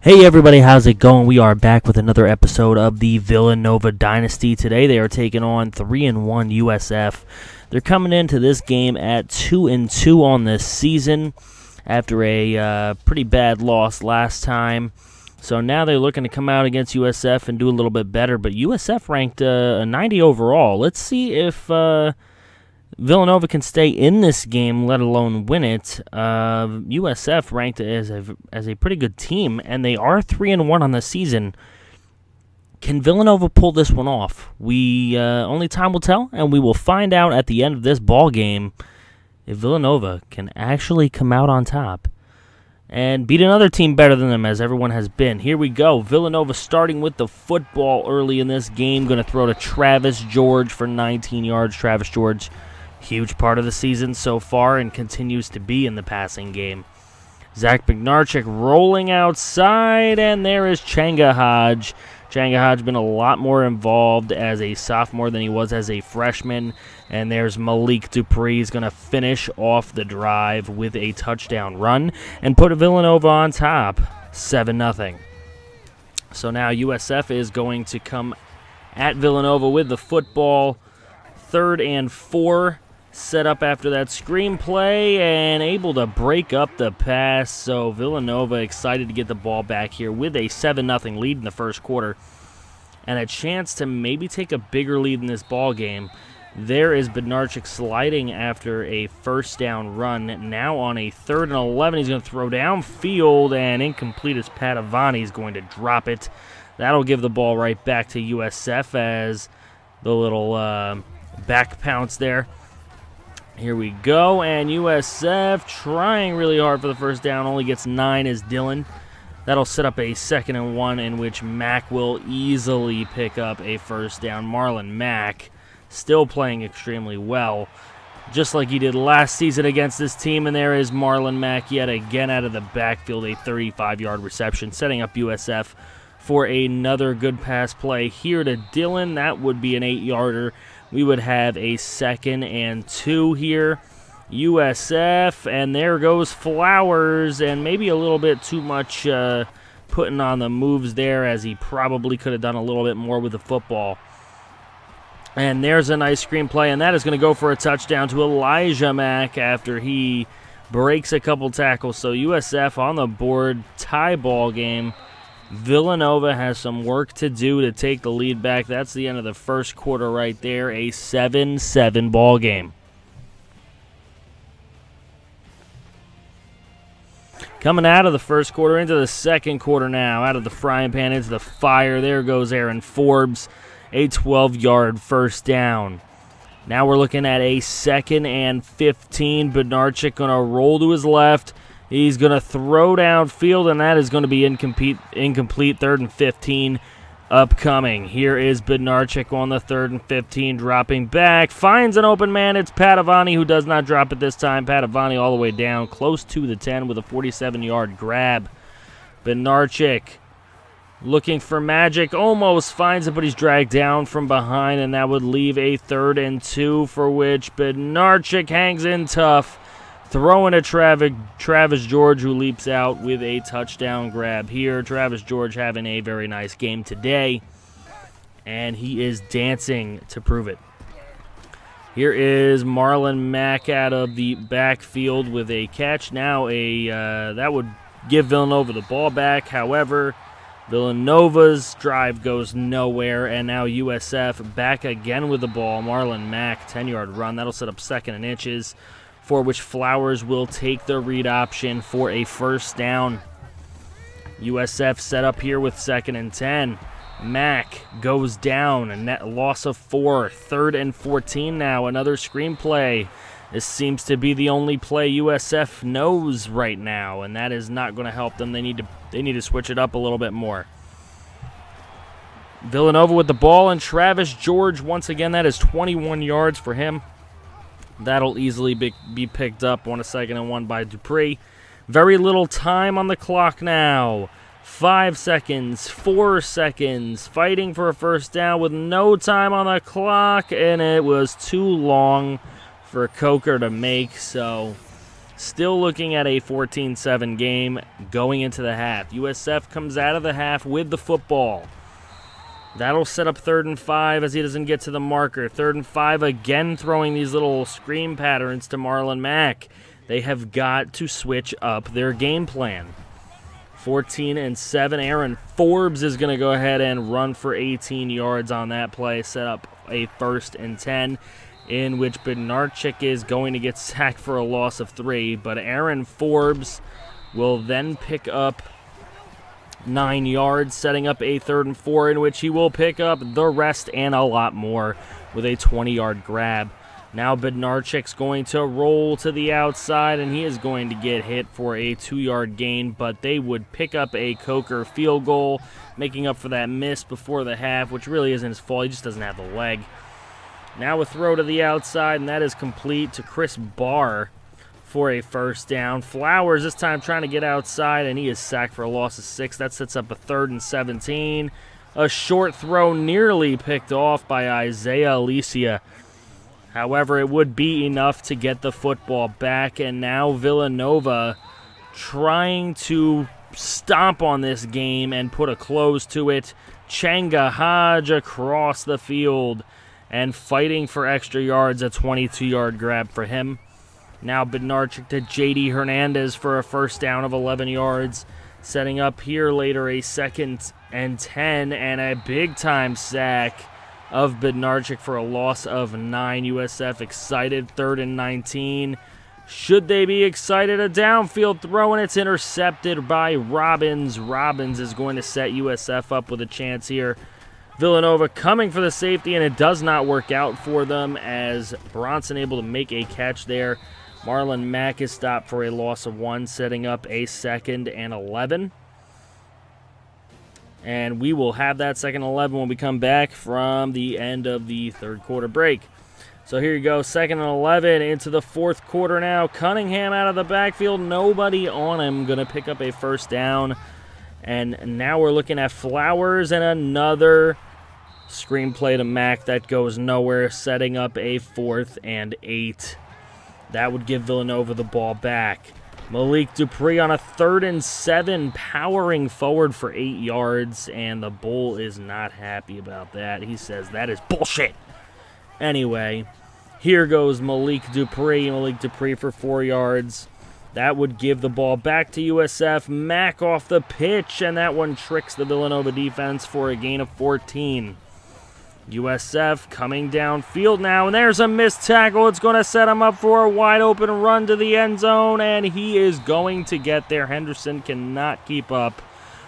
Hey everybody, how's it going? We are back with another episode of the Villanova Dynasty. Today they are taking on 3-1 USF. They're coming into this game at 2-2 on this season after a pretty bad loss last time. So now they're looking to come out against USF and do a little bit better. But USF ranked a 90 overall. Let's see if Villanova can stay in this game, let alone win it. USF ranked as a pretty good team, and they are 3-1 on the season. Can Villanova pull this one off? Only time will tell, and we will find out at the end of this ball game if Villanova can actually come out on top and beat another team better than them, as everyone has been. Here we go. Villanova starting with the football early in this game. Going to throw to Travis George for 19 yards. Travis George, huge part of the season so far and continues to be in the passing game. Zach Bednarczyk rolling outside, and there is Changa Hodge. Changa Hodge been a lot more involved as a sophomore than he was as a freshman. And there's Malik Dupree. He's going to finish off the drive with a touchdown run and put Villanova on top, 7-0. So now USF is going to come at Villanova with the football. 3rd and 4. Set up after that screenplay and able to break up the pass. So Villanova excited to get the ball back here with a 7-0 lead in the first quarter and a chance to maybe take a bigger lead in this ball game. There is Bednarczyk sliding after a first down run. Now on a 3rd and 11, he's going to throw downfield and incomplete as Padavani is going to drop it. That'll give the ball right back to USF as the little back pounce there. Here we go, and USF trying really hard for the first down, only gets 9 as Dillon. That'll set up a 2nd and 1 in which Mack will easily pick up a first down. Marlon Mack still playing extremely well, just like he did last season against this team, and there is Marlon Mack yet again out of the backfield, a 35-yard reception, setting up USF for another good pass play here to Dillon. That would be an 8-yarder. We would have a 2nd and 2 here. USF, and there goes Flowers, and maybe a little bit too much putting on the moves there, as he probably could have done a little bit more with the football. And there's a nice screenplay, and that is going to go for a touchdown to Elijah Mack after he breaks a couple tackles. So USF on the board, tie ball game. Villanova has some work to do to take the lead back. That's the end of the first quarter right there, a 7-7 ball game. Coming out of the first quarter into the second quarter now, out of the frying pan into the fire. There goes Aaron Forbes, a 12-yard first down. Now we're looking at a 2nd and 15. Bednarczyk going to roll to his left. He's going to throw downfield, and that is going to be incomplete. 3rd and 15 upcoming. Here is Bednarczyk on the 3rd and 15, dropping back. Finds an open man. It's Padavani who does not drop it this time. Padavani all the way down, close to the 10 with a 47-yard grab. Bednarczyk looking for magic. Almost finds it, but he's dragged down from behind, and that would leave a 3rd and 2 for which Bednarczyk hangs in tough. Throwing to Travis George, who leaps out with a touchdown grab here. Travis George having a very nice game today, and he is dancing to prove it. Here is Marlon Mack out of the backfield with a catch. Now that would give Villanova the ball back. However, Villanova's drive goes nowhere, and now USF back again with the ball. Marlon Mack, 10-yard run. That'll set up 2nd and inches, for which Flowers will take the read option for a first down. USF set up here with 2nd and 10. Mack goes down, a net loss of 4. 3rd and 14 now, another screenplay. This seems to be the only play USF knows right now, and that is not going to help them. They need to switch it up a little bit more. Villanova with the ball, and Travis George, once again, that is 21 yards for him. That'll easily be picked up on a 2nd and 1 by Dupree. Very little time on the clock now. 5 seconds, 4 seconds, fighting for a first down with no time on the clock, and it was too long for Coker to make, so Still looking at a 14-7 game going into the half. USF comes out of the half with the football. That'll set up 3rd and 5 as he doesn't get to the marker. 3rd and 5 again, throwing these little screen patterns to Marlon Mack. They have got to switch up their game plan. 14 and 7. Aaron Forbes is going to go ahead and run for 18 yards on that play, set up a 1st and 10, in which Bednarczyk is going to get sacked for a loss of 3. But Aaron Forbes will then pick up 9 yards, setting up a 3rd and 4, in which he will pick up the rest and a lot more with a 20-yard grab. Now Bednarczyk's going to roll to the outside, and he is going to get hit for a 2-yard gain, but they would pick up a Coker field goal, making up for that miss before the half, which really isn't his fault. He just doesn't have the leg. Now a throw to the outside, and that is complete to Chris Barr for a 1st down. Flowers this time trying to get outside, and he is sacked for a loss of 6. That sets up a 3rd and 17. A short throw nearly picked off by Isaiah Alicia. However, it would be enough to get the football back, and now Villanova trying to stomp on this game and put a close to it. Changa Hodge across the field and fighting for extra yards, a 22-yard grab for him. Now Bednarczyk to J.D. Hernandez for a 1st down of 11 yards. Setting up here later a 2nd and 10 and a big-time sack of Bednarczyk for a loss of 9. USF excited, 3rd and 19. Should they be excited? A downfield throw, and it's intercepted by Robbins. Robbins is going to set USF up with a chance here. Villanova coming for the safety, and it does not work out for them as Bronson able to make a catch there. Marlon Mack is stopped for a loss of 1, setting up a 2nd and 11. And we will have that 2nd and 11 when we come back from the end of the 3rd quarter break. So here you go, 2nd and 11 into the 4th quarter now. Cunningham out of the backfield, nobody on him, going to pick up a 1st down. And now we're looking at Flowers and another screenplay to Mack that goes nowhere, setting up a 4th and 8. That would give Villanova the ball back. Malik Dupree on a 3rd and 7, powering forward for 8 yards, and the Bull is not happy about that. He says that is bullshit. Anyway, here goes Malik Dupree. Malik Dupree for 4 yards. That would give the ball back to USF. Mack off the pitch, and that one tricks the Villanova defense for a gain of 14. USF coming downfield now, and there's a missed tackle. It's going to set him up for a wide-open run to the end zone, and he is going to get there. Henderson cannot keep up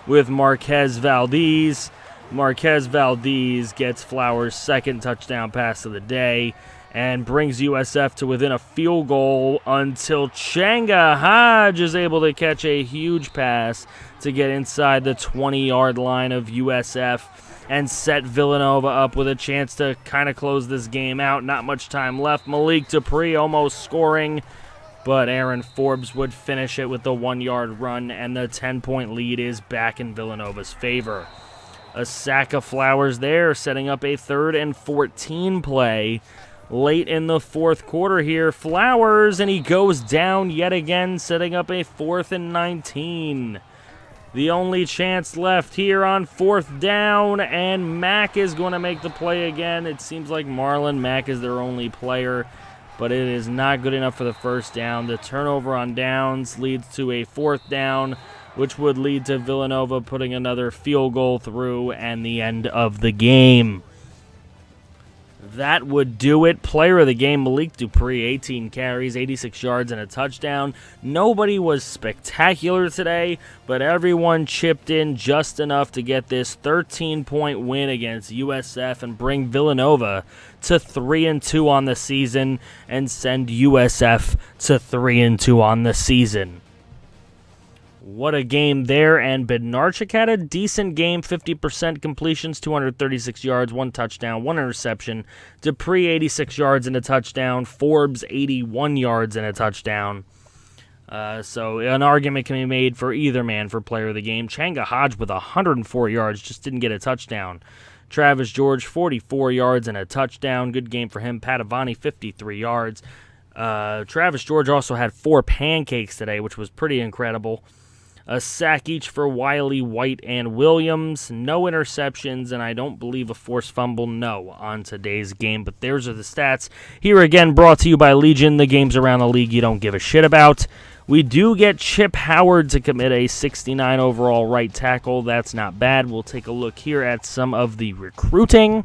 with Marquez Valdez. Marquez Valdez gets Flowers' 2nd touchdown pass of the day and brings USF to within a field goal until Changa Hodge is able to catch a huge pass to get inside the 20-yard line of USF and set Villanova up with a chance to kind of close this game out. Not much time left. Malik Dupree almost scoring, but Aaron Forbes would finish it with the 1-yard run, and the 10-point lead is back in Villanova's favor. A sack of Flowers there, setting up a 3rd and 14 play. Late in the 4th quarter here, Flowers, and he goes down yet again, setting up a 4th and 19. The only chance left here on 4th down, and Mack is going to make the play again. It seems like Marlon Mack is their only player, but it is not good enough for the 1st down. The turnover on downs leads to a 4th down, which would lead to Villanova putting another field goal through and the end of the game. That would do it. Player of the game, Malik Dupree, 18 carries, 86 yards, and a touchdown. Nobody was spectacular today, but everyone chipped in just enough to get this 13-point win against USF and bring Villanova to 3-2 on the season and send USF to 3-2 on the season. What a game there, and Bednarczyk had a decent game, 50% completions, 236 yards, 1 touchdown, 1 interception. Dupree, 86 yards and a touchdown. Forbes, 81 yards and a touchdown. So an argument can be made for either man for player of the game. Changa Hodge with 104 yards, just didn't get a touchdown. Travis George, 44 yards and a touchdown. Good game for him. Padavani, 53 yards. Travis George also had 4 pancakes today, which was pretty incredible. A sack each for Wiley, White, and Williams. No interceptions, and I don't believe a forced fumble, no, on today's game. But those are the stats. Here again, brought to you by Legion, the games around the league you don't give a shit about. We do get Chip Howard to commit a 69 overall right tackle. That's not bad. We'll take a look here at some of the recruiting.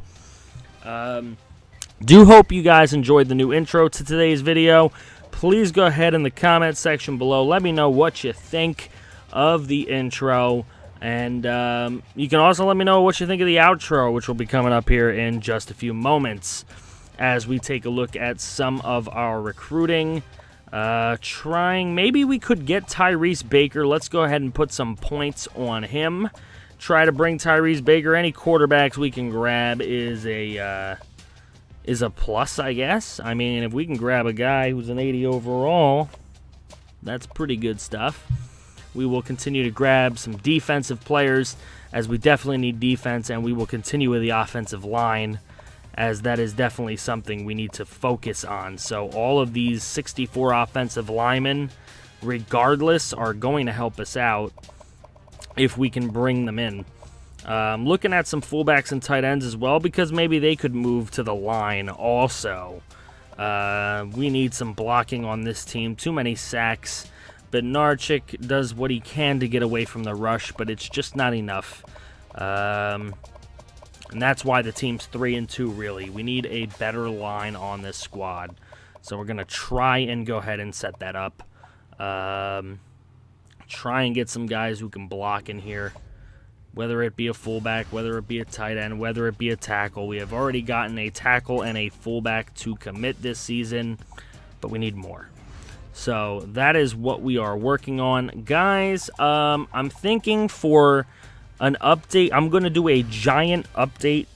Do hope you guys enjoyed the new intro to today's video. Please go ahead in the comment section below. Let me know what you think of the intro, and you can also let me know what you think of the outro, which will be coming up here in just a few moments as we take a look at some of our recruiting. Maybe we could get Tyrese Baker. Let's go ahead and put some points on him. Try to bring Tyrese Baker. Any quarterbacks we can grab is a plus, I guess. I mean, if we can grab a guy who's an 80 overall, that's pretty good stuff. We will continue to grab some defensive players, as we definitely need defense, and we will continue with the offensive line, as that is definitely something we need to focus on. So all of these 64 offensive linemen, regardless, are going to help us out if we can bring them in. Looking at some fullbacks and tight ends as well, because maybe they could move to the line also. We need some blocking on this team. Too many sacks. But Narchik does what he can to get away from the rush, but it's just not enough. And that's why the team's 3-2, really. We need a better line on this squad. So we're going to try and go ahead and set that up. Try and get some guys who can block in here. Whether it be a fullback, whether it be a tight end, whether it be a tackle. We have already gotten a tackle and a fullback to commit this season, but we need more. So that is what we are working on. Guys, I'm thinking for an update, I'm going to do a giant update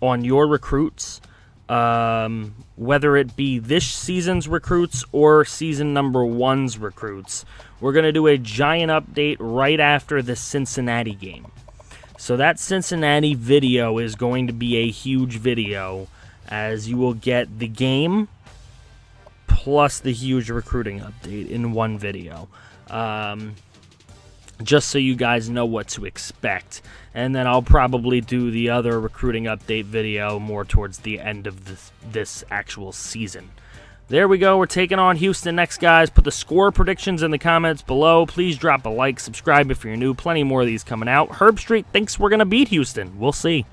on your recruits, whether it be this season's recruits or season number 1's recruits. We're going to do a giant update right after the Cincinnati game. So that Cincinnati video is going to be a huge video, as you will get the game plus the huge recruiting update in one video. Just so you guys know what to expect. And then I'll probably do the other recruiting update video more towards the end of this actual season. There we go. We're taking on Houston next, guys. Put the score predictions in the comments below. Please drop a like, subscribe if you're new. Plenty more of these coming out. Herb Street thinks we're going to beat Houston. We'll see.